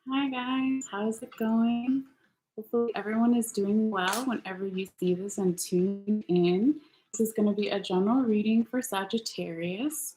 Hi guys, how's it going? Hopefully everyone is doing well whenever you see this and tune in. This is going to be a general reading for Sagittarius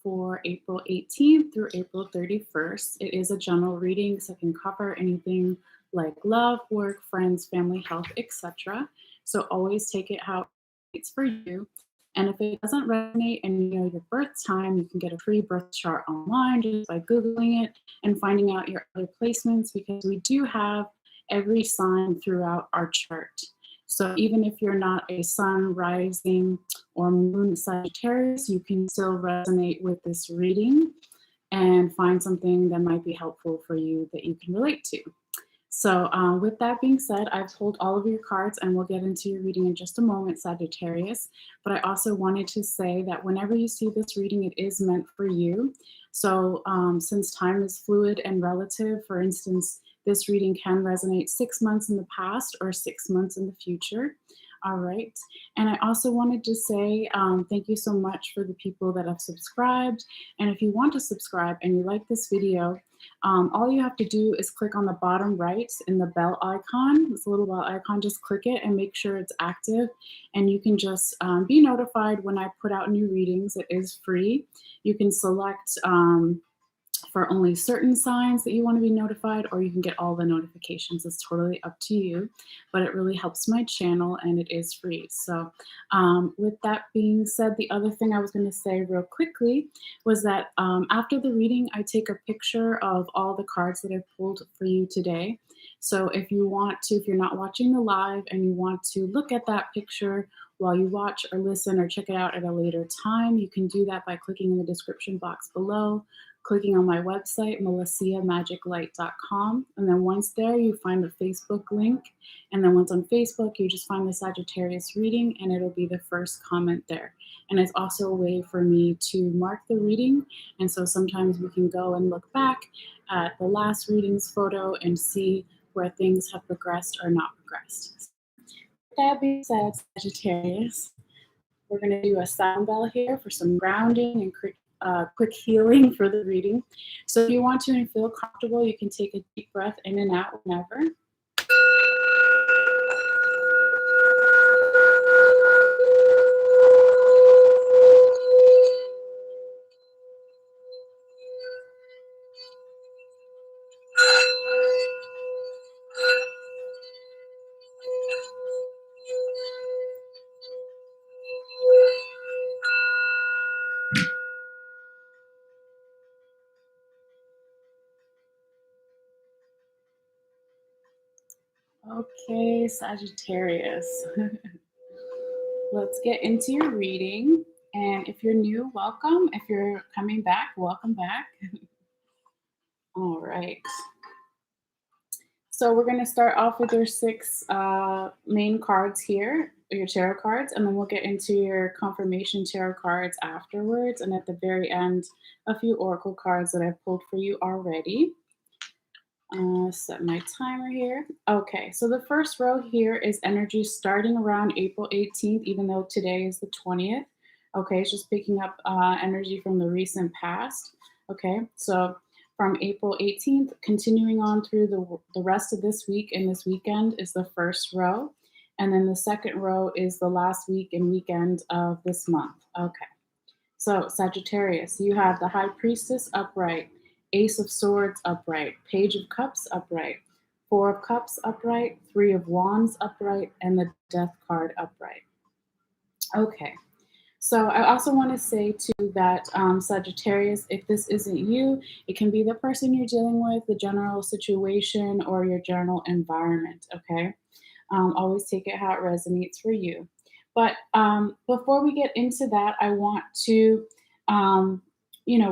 for April 18th through April 31st. It is a general reading, so it can cover anything like love, work, friends, family, health, etc. So always take it how it's for you. And if it doesn't resonate and you know your birth time, you can get a free birth chart online just by Googling it and finding out your other placements, because we do have every sign throughout our chart. So even if you're not a sun, rising, or moon Sagittarius, you can still resonate with this reading and find something that might be helpful for you that you can relate to. So with that being said, I've pulled all of your cards and we'll get into your reading in just a moment, Sagittarius. But I also wanted to say that whenever you see this reading, it is meant for you. So since time is fluid and relative, for instance, this reading can resonate 6 months in the past or 6 months in the future. All right. And I also wanted to say thank you so much for the people that have subscribed. And if you want to subscribe and you like this video, all you have to do is click on the bottom right in the bell icon. This little bell icon, just click it and make sure it's active. And you can just be notified when I put out new readings. It is free. You can select for only certain signs that you want to be notified, or you can get all the notifications. It's totally up to you, but it really helps my channel and it is free. So with that being said, the other thing I was going to say real quickly was that after the reading, I take a picture of all the cards that I pulled for you today. So if you want to, if you're not watching the live and you want to look at that picture while you watch or listen or check it out at a later time, you can do that by clicking in the description box below, clicking on my website, MalesseaMagicLight.com. And then once there, you find the Facebook link. And then once on Facebook, you just find the Sagittarius reading and it'll be the first comment there. And it's also a way for me to mark the reading. And so sometimes we can go and look back at the last reading's photo and see where things have progressed or not progressed. With that being said, Sagittarius, we're going to do a sound bell here for some grounding and quick healing for the reading. So if you want to and feel comfortable, you can take a deep breath in and out whenever. Okay, Sagittarius. Let's get into your reading. And if you're new, welcome. If you're coming back, welcome back. All right. So we're going to start off with your 6 main cards here, your tarot cards, and then we'll get into your confirmation tarot cards afterwards. And at the very end, a few oracle cards that I've pulled for you already. Set my timer here. Okay, so the first row here is energy starting around April 18th, even though today is the 20th. Okay, it's just picking up energy from the recent past. Okay, so from April 18th, continuing on through the rest of this week and this weekend is the first row. And then the second row is the last week and weekend of this month. Okay, so Sagittarius, you have the High Priestess upright, Ace of Swords upright, Page of Cups upright, Four of Cups upright, Three of Wands upright, and the Death card upright. Okay, so I also want to say too that Sagittarius, if this isn't you, it can be the person you're dealing with, the general situation, or your general environment, okay? Always take it how it resonates for you. But before we get into that, I want to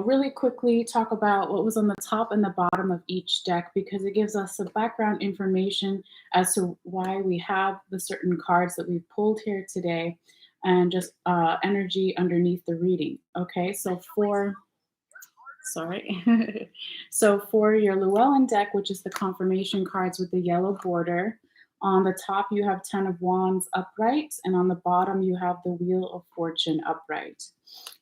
really quickly talk about what was on the top and the bottom of each deck, because it gives us some background information as to why we have the certain cards that we've pulled here today, and just energy underneath the reading. Okay, so for your Llewellyn deck, which is the confirmation cards with the yellow border, on the top you have 10 of Wands upright, and on the bottom you have the Wheel of Fortune upright.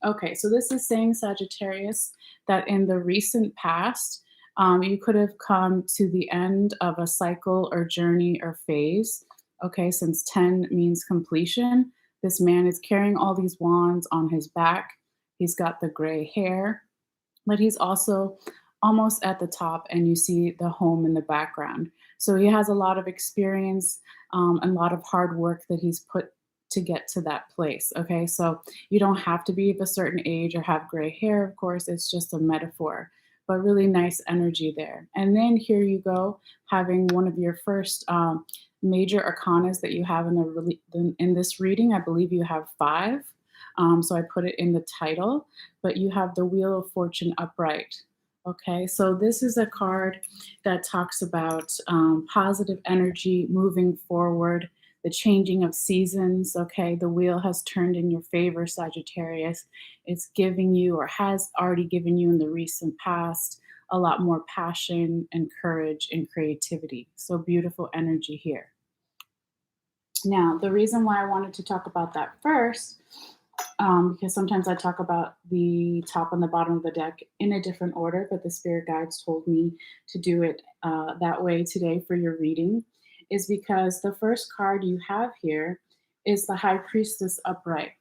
Okay, so this is saying, Sagittarius, that in the recent past, You could have come to the end of a cycle or journey or phase. Okay, since 10 means completion, this man is carrying all these wands on his back. He's got the gray hair, but he's also almost at the top, and you see the home in the background. So he has a lot of experience and a lot of hard work that he's put to get to that place. Okay, so you don't have to be of a certain age or have gray hair, of course, it's just a metaphor, but really nice energy there. And then here you go, having one of your first major arcanas that you have in in this reading. I believe you have five. So I put it in the title, but you have the Wheel of Fortune upright. Okay, so this is a card that talks about positive energy, moving forward, the changing of seasons. Okay, the wheel has turned in your favor, Sagittarius. It's giving you, or has already given you in the recent past, a lot more passion and courage and creativity. So beautiful energy here. Now, the reason why I wanted to talk about that first, because sometimes I talk about the top and the bottom of the deck in a different order, but the spirit guides told me to do it that way today for your reading, is because the first card you have here is the High Priestess upright.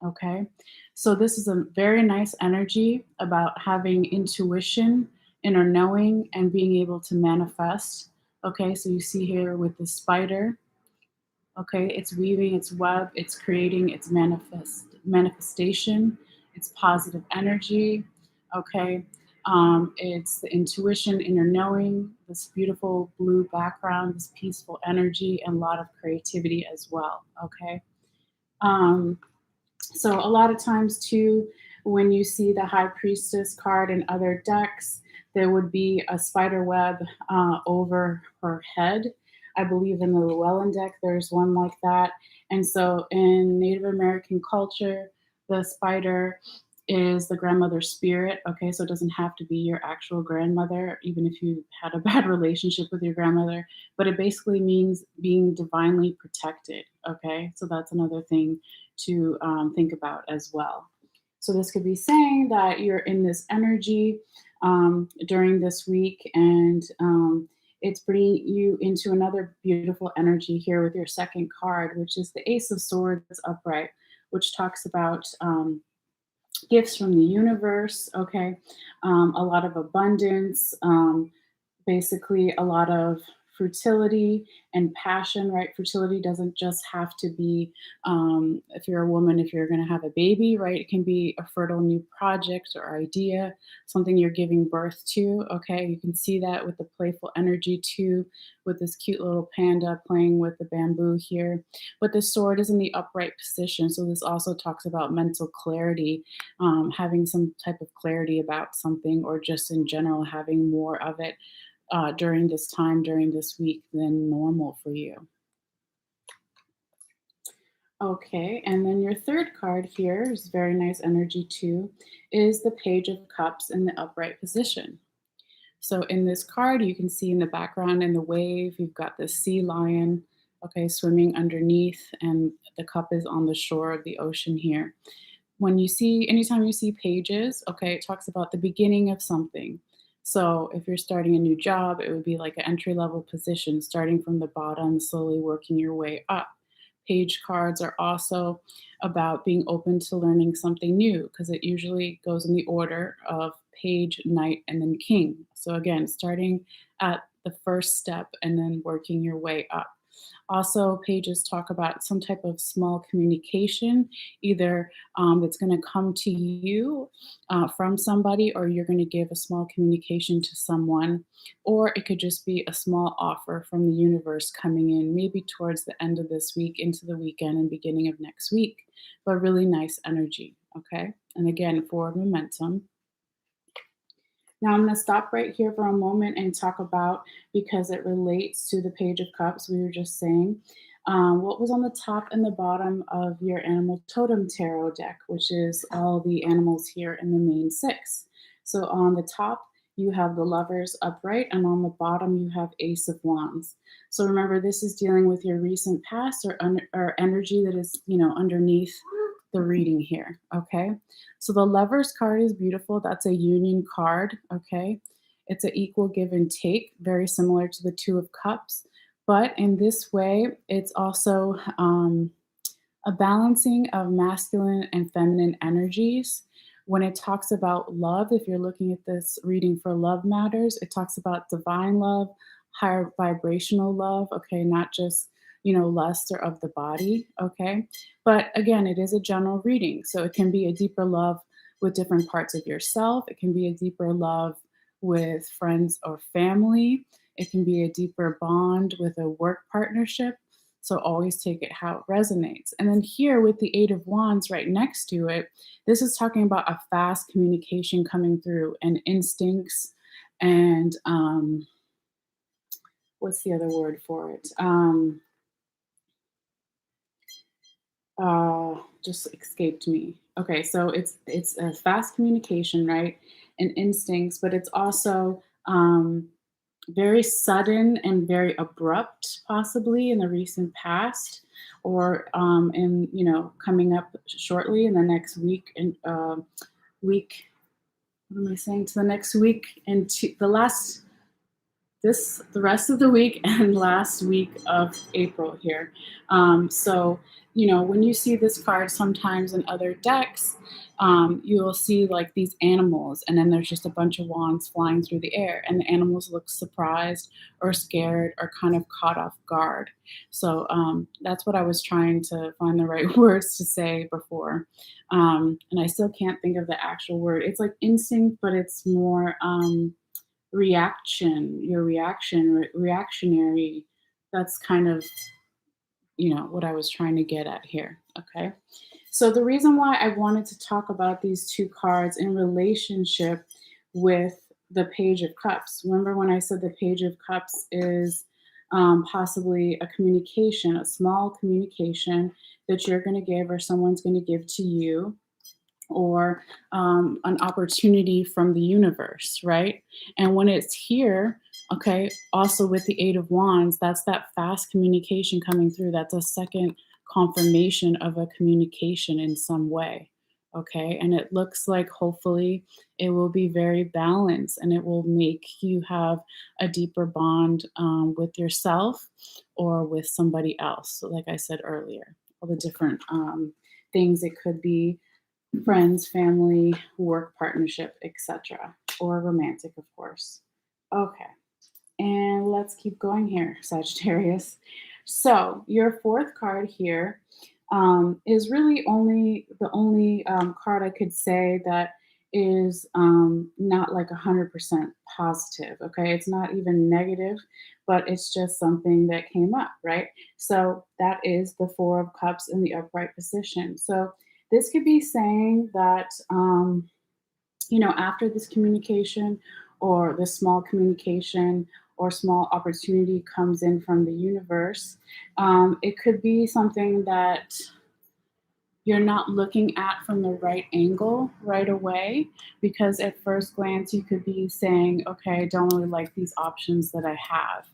Okay, so this is a very nice energy about having intuition, inner knowing, and being able to manifest. Okay, so you see here with the spider. Okay, it's weaving its web, it's creating its manifestation, it's positive energy. Okay, it's the intuition, inner knowing, this beautiful blue background, this peaceful energy, and a lot of creativity as well. Okay, um, so a lot of times too, when you see the High Priestess card in other decks, there would be a spider web over her head. I believe in the Llewellyn deck, there's one like that. And so in Native American culture, the spider is the grandmother's spirit. Okay, so it doesn't have to be your actual grandmother, even if you had a bad relationship with your grandmother, but it basically means being divinely protected. Okay, so that's another thing to think about as well. So this could be saying that you're in this energy during this week, and it's bringing you into another beautiful energy here with your second card, which is the Ace of Swords upright, which talks about gifts from the universe. Okay, a lot of abundance, basically a lot of fertility and passion, right? Fertility doesn't just have to be, if you're a woman, if you're going to have a baby, right? It can be a fertile new project or idea, something you're giving birth to. Okay, you can see that with the playful energy too, with this cute little panda playing with the bamboo here. But the sword is in the upright position, so this also talks about mental clarity, having some type of clarity about something, or just in general having more of it during this time, during this week, than normal for you. Okay, and then your third card here is very nice energy too, is the Page of Cups in the upright position. So in this card, you can see in the background in the wave, you've got the sea lion, okay, swimming underneath, and the cup is on the shore of the ocean here. Anytime you see pages, okay, it talks about the beginning of something. So if you're starting a new job, it would be like an entry level position, starting from the bottom, slowly working your way up. Page cards are also about being open to learning something new, because it usually goes in the order of page, knight, and then king. So again, starting at the first step and then working your way up. Also, pages talk about some type of small communication, either that's going to come to you from somebody, or you're going to give a small communication to someone, or it could just be a small offer from the universe coming in, maybe towards the end of this week, into the weekend, and beginning of next week. But really nice energy, okay? And again, forward momentum. Now I'm going to stop right here for a moment and talk about, because it relates to the Page of Cups we were just saying, what was on the top and the bottom of your Animal Totem Tarot deck, which is all the animals here in the main six. So on the top, you have the Lovers upright, and on the bottom, you have Ace of Wands. So remember, this is dealing with your recent past, or energy that is, underneath the reading here, okay? So the Lovers card is beautiful. That's a union card, okay? It's an equal give and take, very similar to the Two of Cups. But in this way, it's also a balancing of masculine and feminine energies. When it talks about love, if you're looking at this reading for love matters, it talks about divine love, higher vibrational love, okay, not just, lust or of the body, okay? But again, it is a general reading, so it can be a deeper love with different parts of yourself. It can be a deeper love with friends or family. It can be a deeper bond with a work partnership. So always take it how it resonates. And then here with the Eight of Wands right next to it, this is talking about a fast communication coming through and instincts and what's the other word for it? Just escaped me. Okay, so it's a fast communication, right? And instincts, but it's also very sudden and very abrupt, possibly in the recent past, or in coming up shortly in the next week and week. What am I saying? To the next week and to the last the rest of the week and last week of April here. So, when you see this card sometimes in other decks, you will see like these animals, and then there's just a bunch of wands flying through the air, and the animals look surprised or scared or kind of caught off guard. So that's what I was trying to find the right words to say before. And I still can't think of the actual word. It's like instinct, but it's more. Your reactionary. That's kind of what I was trying to get at here. Okay, so the reason why I wanted to talk about these two cards in relationship with the Page of Cups, remember when I said the Page of Cups is possibly a communication, a small communication that you're going to give or someone's going to give to you, or an opportunity from the universe, right? And when it's here, okay, also with the Eight of Wands, that's that fast communication coming through. That's a second confirmation of a communication in some way, okay? And it looks like hopefully it will be very balanced and it will make you have a deeper bond with yourself or with somebody else. So, like I said earlier, all the different things it could be friends, family, work partnership, etc., or romantic, of course. Okay, and let's keep going here, Sagittarius. So your fourth card here is really only the only card I could say that is not like 100% positive. Okay, it's not even negative, but it's just something that came up, right? So that is the Four of Cups in the upright position. So this could be saying that after this communication or this small communication or small opportunity comes in from the universe, it could be something that you're not looking at from the right angle right away, because at first glance you could be saying, okay, I don't really like these options that I have,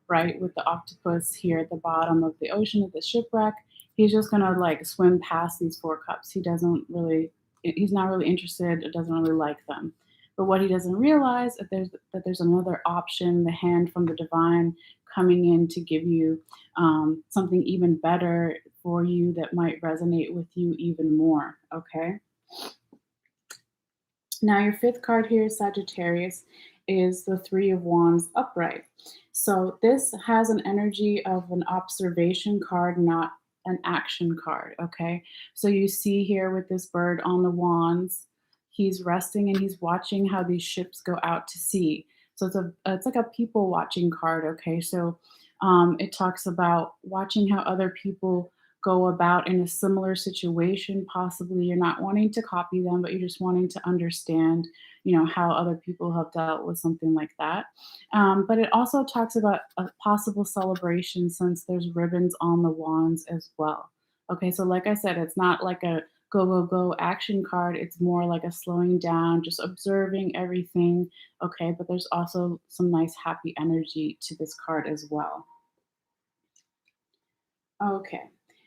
right? With the octopus here at the bottom of the ocean at the shipwreck, he's just gonna like swim past these Four Cups. He's not really interested, or doesn't really like them. But what he doesn't realize is that there's another option, the hand from the divine coming in to give you something even better for you that might resonate with you even more. Okay. Now, your fifth card here, Sagittarius, is the Three of Wands upright. So this has an energy of an observation card, not an action card. Okay. So you see here with this bird on the wands, he's resting and he's watching how these ships go out to sea. So it's like a people watching card. Okay. So it talks about watching how other people go about in a similar situation. Possibly you're not wanting to copy them, but you're just wanting to understand, how other people have dealt with something like that. But it also talks about a possible celebration since there's ribbons on the wands as well. Okay, so like I said, it's not like a go, go, go action card. It's more like a slowing down, just observing everything. Okay, but there's also some nice happy energy to this card as well. Okay.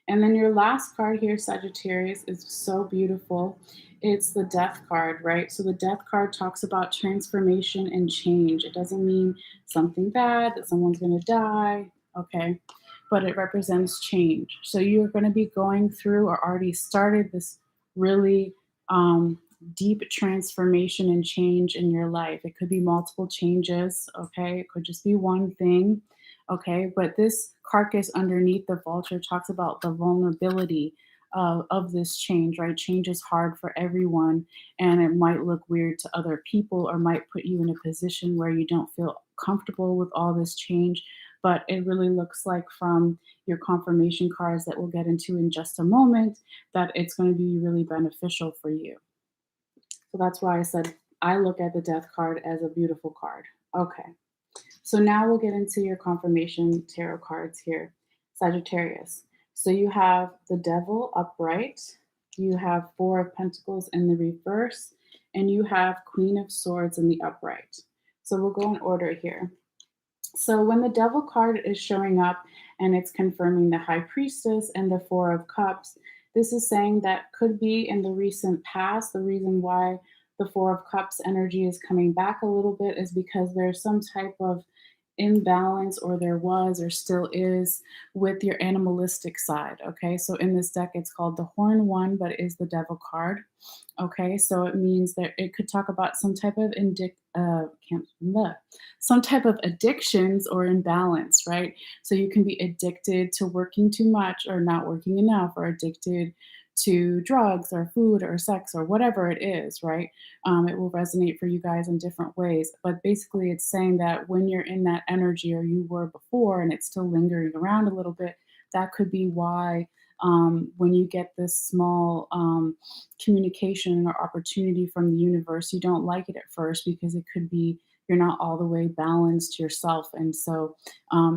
And then your last card here, Sagittarius, is so beautiful. it's the death card, right? So the death card talks about transformation and change. It doesn't mean something bad, that someone's going to die, okay? But it represents change. So you're going to be going through or already started this really deep transformation and change in your life. It could be multiple changes, okay? It could just be one thing, okay? But this carcass underneath the vulture talks about the vulnerability of this change, right? Change is hard for everyone, and it might look weird to other people or might put you in a position where you don't feel comfortable with all this change. But it really looks like from your confirmation cards that we'll get into in just a moment that it's going to be really beneficial for you. So that's why I said I look at the death card as a beautiful card. Okay. So now we'll get into your confirmation tarot cards here, Sagittarius. So you have the Devil upright, you have Four of Pentacles in the reverse, and you have Queen of Swords in the upright. So we'll go in order here. So when the Devil card is showing up and it's confirming the High Priestess and the Four of Cups, this is saying that could be in the recent past. The reason why the Four of Cups energy is coming back a little bit is because there's some type of imbalance, or there was or still is, with your animalistic side. Okay, so in this deck it's called the Horn One, but it is the Devil card. Okay, so it means that it could talk about some type of some type of addictions or imbalance, right? So you can be addicted to working too much or not working enough, or addicted to drugs or food or sex or whatever it is, right? It will resonate for you guys in different ways. But basically, it's saying that when you're in that energy, or you were before, and it's still lingering around a little bit, that could be why when you get this small communication or opportunity from the universe, you don't like it at first, because it could be you're not all the way balanced yourself. And so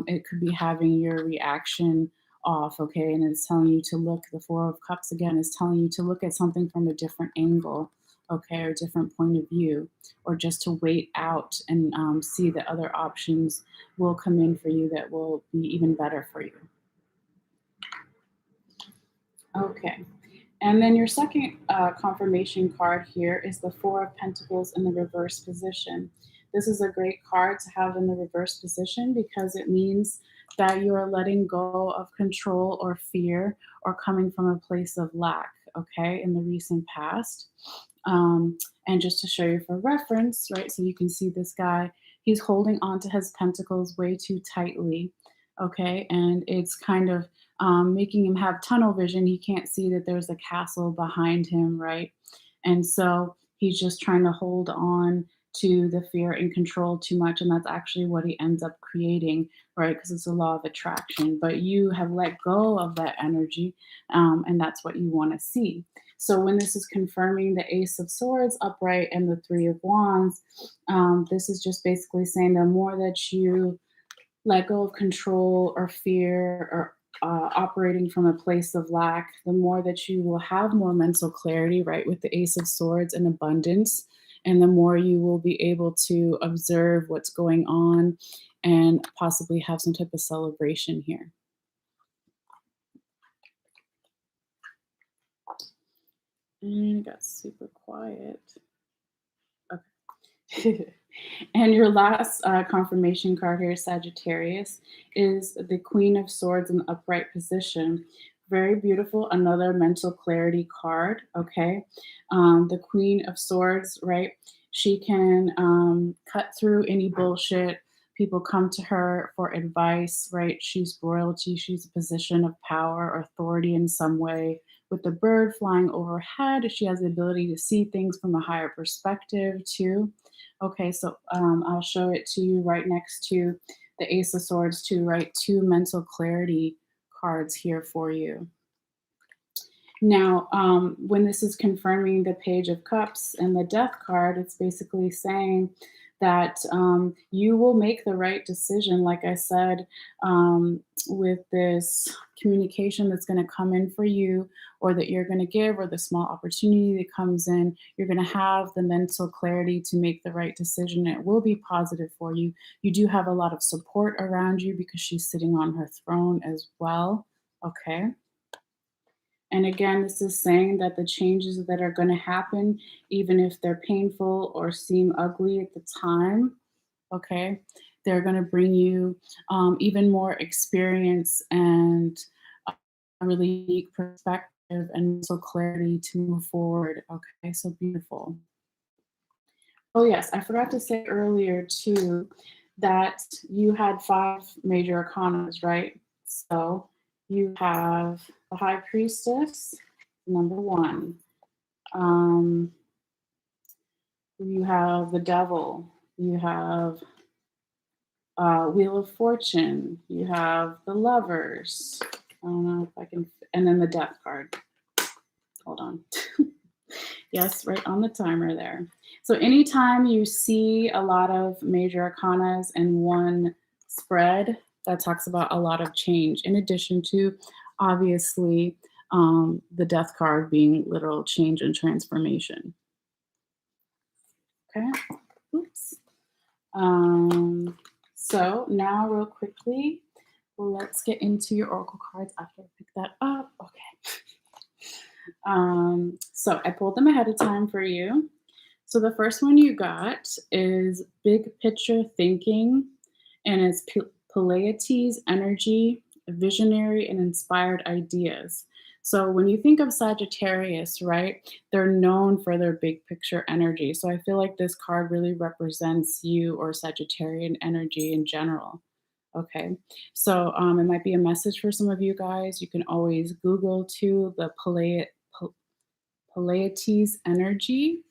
it could be having your reaction off, okay? And it's telling you to look, the Four of Cups again is telling you to look at something from a different angle, okay, or a different point of view, or just to wait out and see that other options will come in for you that will be even better for you. Okay. And then your second confirmation card here is the Four of Pentacles in the reverse position. This is a great card to have in the reverse position because it means that you are letting go of control or fear, or coming from a place of lack, okay, in the recent past. And just to show you for reference, right, so you can see this guy, he's holding on to his pentacles way too tightly, okay, and it's kind of making him have tunnel vision. He can't see that there's a castle behind him, right? And so he's just trying to hold on to the fear and control too much. And that's actually what he ends up creating, right? Because it's a law of attraction. But you have let go of that energy, and that's what you want to see. So when this is confirming the Ace of Swords upright and the Three of Wands, this is just basically saying the more that you let go of control or fear, or operating from a place of lack, the more that you will have more mental clarity, right? With the Ace of Swords and abundance. And the more you will be able to observe what's going on and possibly have some type of celebration here. And it got super quiet. Okay. And your last confirmation card here, Sagittarius, is the Queen of Swords in the upright position. Very beautiful. Another mental clarity card. Okay. The Queen of Swords, right? She can cut through any bullshit. People come to her for advice, right? She's royalty. She's a position of power or authority in some way. With the bird flying overhead, she has the ability to see things from a higher perspective, too. Okay, so I'll show it to you right next to the Ace of Swords too, right? Two mental clarity cards here for you. Now, when this is confirming the Page of Cups and the Death card, it's basically saying that you will make the right decision, like I said, with this communication that's going to come in for you, or that you're going to give, or the small opportunity that comes in. You're going to have the mental clarity to make the right decision. It will be positive for you. You do have a lot of support around you because she's sitting on her throne as well. Okay. And again, this is saying that the changes that are going to happen, even if they're painful or seem ugly at the time, okay, they're going to bring you even more experience and a really unique perspective and mental clarity to move forward. Okay, so beautiful. Oh, yes, I forgot to say earlier too that you had five major arcanas, right? So you have the High Priestess, number one. Um, you have the Devil. You have Wheel of Fortune. You have the Lovers. I don't know if I can, and then the Death card. Hold on. Yes, right on the timer there. So anytime you see a lot of major arcanas in one spread, that talks about a lot of change, in addition to obviously the death card being literal change and transformation. Okay, oops. So now real quickly, let's get into your oracle cards after I pick that up. Okay. So I pulled them ahead of time for you. So the first one you got is big picture thinking, and it's Pleiades energy, visionary, and inspired ideas. So when you think of Sagittarius, right, they're known for their big picture energy. So I feel like this card really represents you or Sagittarian energy in general. Okay, so it might be a message for some of you guys. You can always Google too the Pleiades energy.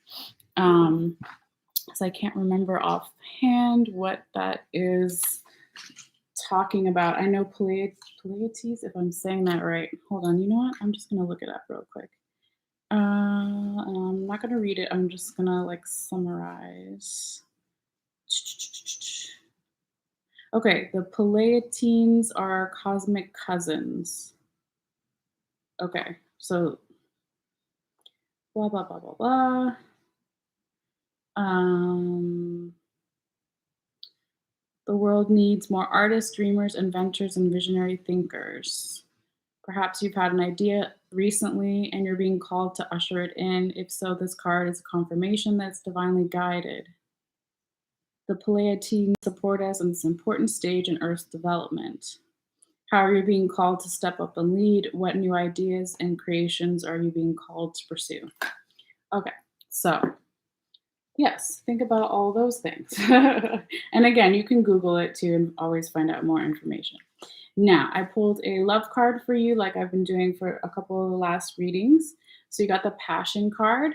So I can't remember offhand what that is talking about. I know Pleiades, if I'm saying that right. Hold on, you know what? I'm just gonna look it up real quick. I'm not gonna read it. I'm just gonna like summarize. Okay, the Pleiades are cosmic cousins. Okay, so blah blah blah blah blah. The world needs more artists, dreamers, inventors, and visionary thinkers. Perhaps you've had an idea recently and you're being called to usher it in. If so, this card is a confirmation that it's divinely guided. The Pleiades support us on this important stage in Earth's development. How are you being called to step up and lead? What new ideas and creations are you being called to pursue? Okay, so yes, think about all those things. And again, you can Google it too and always find out more information. Now, I pulled a love card for you, like I've been doing for a couple of the last readings. So you got the Passion card,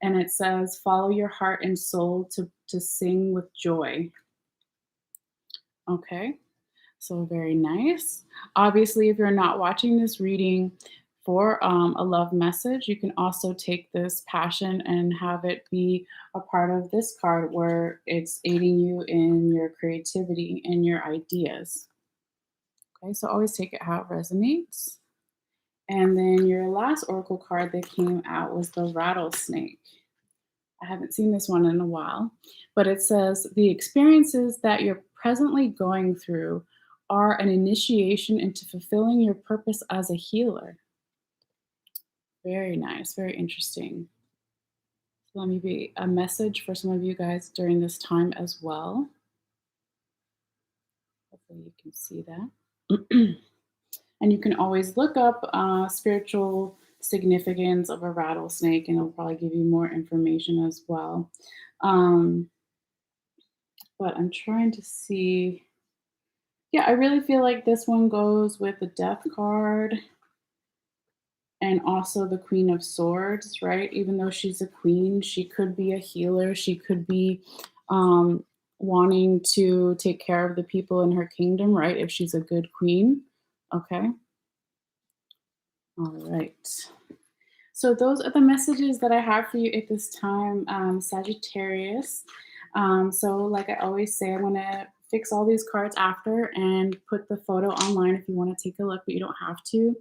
and it says, follow your heart and soul to sing with joy. Okay, so very nice. Obviously, if you're not watching this reading for a love message, you can also take this Passion and have it be a part of this card where it's aiding you in your creativity and your ideas. Okay, so always take it how it resonates. And then your last oracle card that came out was the Rattlesnake. I haven't seen this one in a while, but it says the experiences that you're presently going through are an initiation into fulfilling your purpose as a healer. Very nice, very interesting. So let me be a message for some of you guys during this time as well. Hopefully you can see that. And you can always look up spiritual significance of a rattlesnake, and it'll probably give you more information as well. But I'm trying to see. Yeah, I really feel like this one goes with the Death card and also the Queen of Swords, right? Even though she's a queen, she could be a healer. She could be wanting to take care of the people in her kingdom, right? If she's a good queen. Okay. All right. So those are the messages that I have for you at this time, Sagittarius. So like I always say, I'm going to fix all these cards after and put the photo online if you want to take a look, but you don't have to.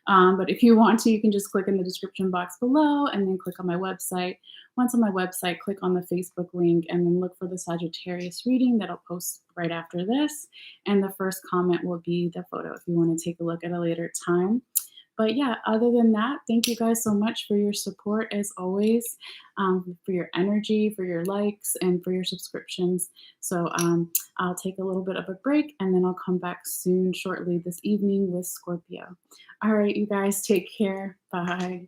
But if you want to, you can just click in the description box below and then click on my website. Once on my website, click on the Facebook link and then look for the Sagittarius reading that I'll post right after this. And the first comment will be the photo if you want to take a look at a later time. But yeah, other than that, thank you guys so much for your support as always, for your energy, for your likes, and for your subscriptions. So I'll take a little bit of a break and then I'll come back soon, shortly this evening with Scorpio. All right, you guys, take care. Bye.